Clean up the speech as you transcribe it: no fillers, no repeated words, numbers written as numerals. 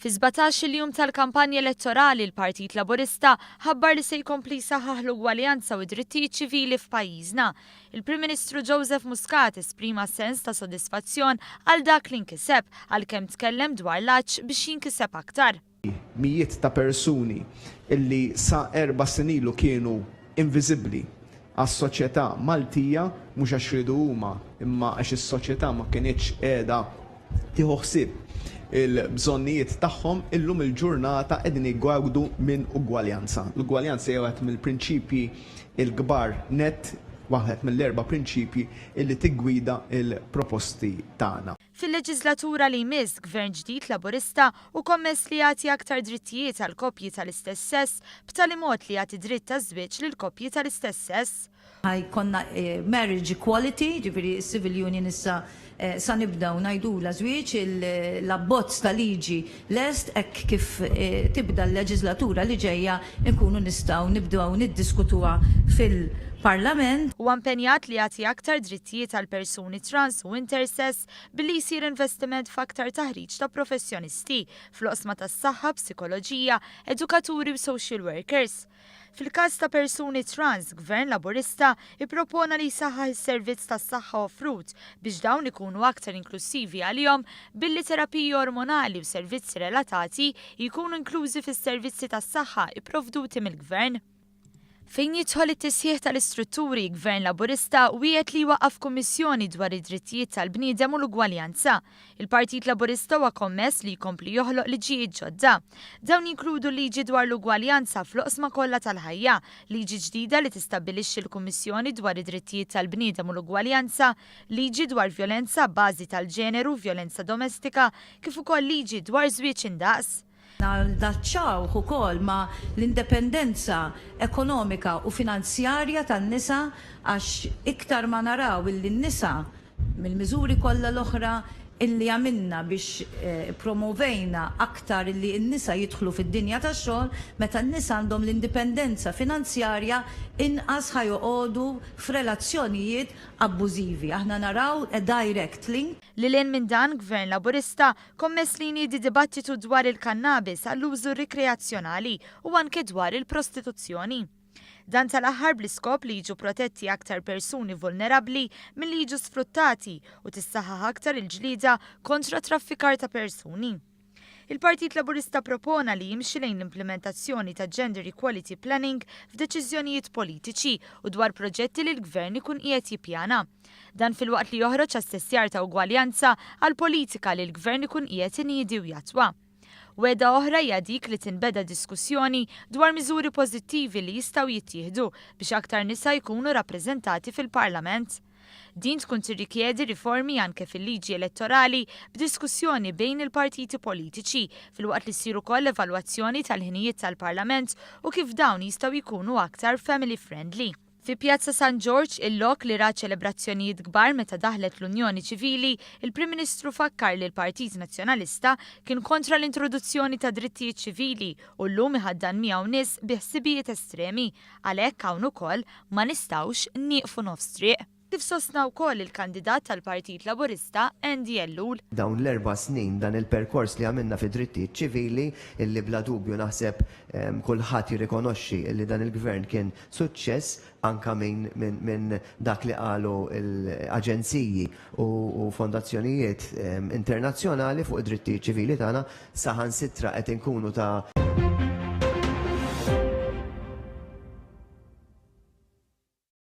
Fi 17 jum tal-kampanja elettorali l-Partit Laburista ħabbar li se jkompli jsaħħaħ l-ugwaljanza u d-drittijiet ċivili f'pajjiżna. Il-Prim Ministru Joseph Muscat esprima sens ta' sodisfazzjon għal dak li nkiseb għalkemm tkellem dwar l-għaġġ biex jinkiseb aktar. Mijiet ta' persuni illi sa' 4 snin ilu kienu inviżibbli għas-soċjetà Maltija mhux għax ridu huma imma għax is-soċjetà ma kinitx qiegħda tieħu ħsieb il-bżonnijiet tagħhom illum il-ġurnata qegħdin jgawdu minn ugwaljanza. L-ugwaljanza hija waħed mill-prinċipji il-kbar net waħed mill-4 prinċipji illi tiggwida il-proposti tagħna. Fil-leġislatura li jmiss gvern ġdid Laburista u kommess li jagħti aktar drittijiet għal koppji tal-istess sess b'tali mod li jagħti dritt ta' żwieġ lil koppji tal-istess sess. Ħajkonna marriage equality, ġifieri civil union issa sa nibdaw ngħidu la żwieġ l-abbozz ta' liġi lest hekk kif tibda l-leġislatura li ġejja nkunu nistgħu nibdew niddiskutuha fil-Parlament. U impenjat li jagħti aktar drittijiet għal persuni trans u intersex billi jsir investiment f'aktar taħriġ ta' professjonisti fl-oqsma tas-saħħa, psikoloġija, edukaturi u social workers. Fil-każ ta' persuni trans, Gvern Laburista ippropona li jsaħħaħ is-servizz tas-saħħa offrut biex dawn ikunu aktar inklusivi għalihom billi terapiji ormonali u servizzi relatati jkunu inklużi fis-servizzi tas-saħħa ipprovduti mill-Gvern. Fejn jidħol it-tisħiħ tal-istrutturi, Gvern Laburista wiegħed li waqaf kummissjoni dwar id-drittijiet tal-bniedem u l-ugwaljanza. Il-Partit Laburista huwa kommess li jkompli joħloq liġijiet ġodda. Dawn jinkludu liġi dwar l-ugwaljanza fl-oqsma kollha tal-ħajja, liġi ġdida li tistabbilixxi l-Kummissjoni dwar id-drittijiet tal-bniedem u l-ugwaljanza, liġi dwar vjolenza bbażi tal-ġeneru, vjolenza domestika, kif ukoll liġi dwar żwieġ indaqs. Daċċaw ukoll ma l-indipendenza ekonomika u finanzjarja tan-nisa għax iktar ma naraw illi n-nisa mill-miżuri kollha l-oħra illi għamilna biex promovejna aktar illi n-nisa jidħlu fid-dinja tax-xogħol, meta n-nisa għandhom l-indipendenza finanzjarja inqas ħajoqogħdu f'relazzjonijiet abbużivi. Aħna naraw a direct link. Lilien minn dan, Gvern Laburista kommess li jniedi dibattitu dwar il-kannabis għall-użu rikreazzjonali u anke dwar il-prostituzzjoni. Dan tal-aħħar bl-iskop li jiġu protetti aktar persuni vulnerabbli milli jiġu sfruttati u tissaħħaħ aktar il-ġlieda kontra traffikar ta' persuni. Il-Partit Laburista propona li jimxi lejn l-implementazzjoni ta' Gender Equality Planning f'deċiżjonijiet politiċi u dwar proġetti li l-Gvern ikun qiegħed jippjana. Dan fil-waqt li joħroġ assessjar ta' ugwaljanza għal politika li l-Gvern ikun qiegħed iniedi u jatwa. Weda oħra hija dik li tinbeda diskussjoni dwar miżuri pożittivi li jistgħu jittieħdu biex aktar nisa jkunu rappreżentati fil-Parlament. Din tkun tirrikjedi riformi anke fil-liġi elettorali b'diskussjoni bejn il-partiti politiċi fil-waqt li ssiru wkoll evalwazzjoni tal-ħinijiet tal-Parlament u kif dawn jistgħu jkunu aktar family friendly. Fi Pjazza San George, il-lok li ra ċelebrazzjonijiet kbar meta daħlet l-Unjoni Ċivili, il-Prim Ministru fakkar li l-Partit Nazzjonalista kien kontra l-introduzzjoni ta' drittijiet ċivili u llum iħaddan miegħu nies bi ħsibijiet estremi, għalhekk hawn ukoll ma nistgħux nieqfu nofs triq. Kif sostna wkoll il-kandidat tal-Partit Laburista Andy Ellul. Dawn l-4 snin dan il-perkors li għamilna fi drittijiet ċivili illi bla dubju naħseb kulħadd jirrikonoxxi illi dan il-gvern kien suċċess anka minn dak li qalu l-aġenziji u fondazzjonijiet internazzjonali fuq id-drittijiet ċivili tagħna saħansitra qed inkunu ta'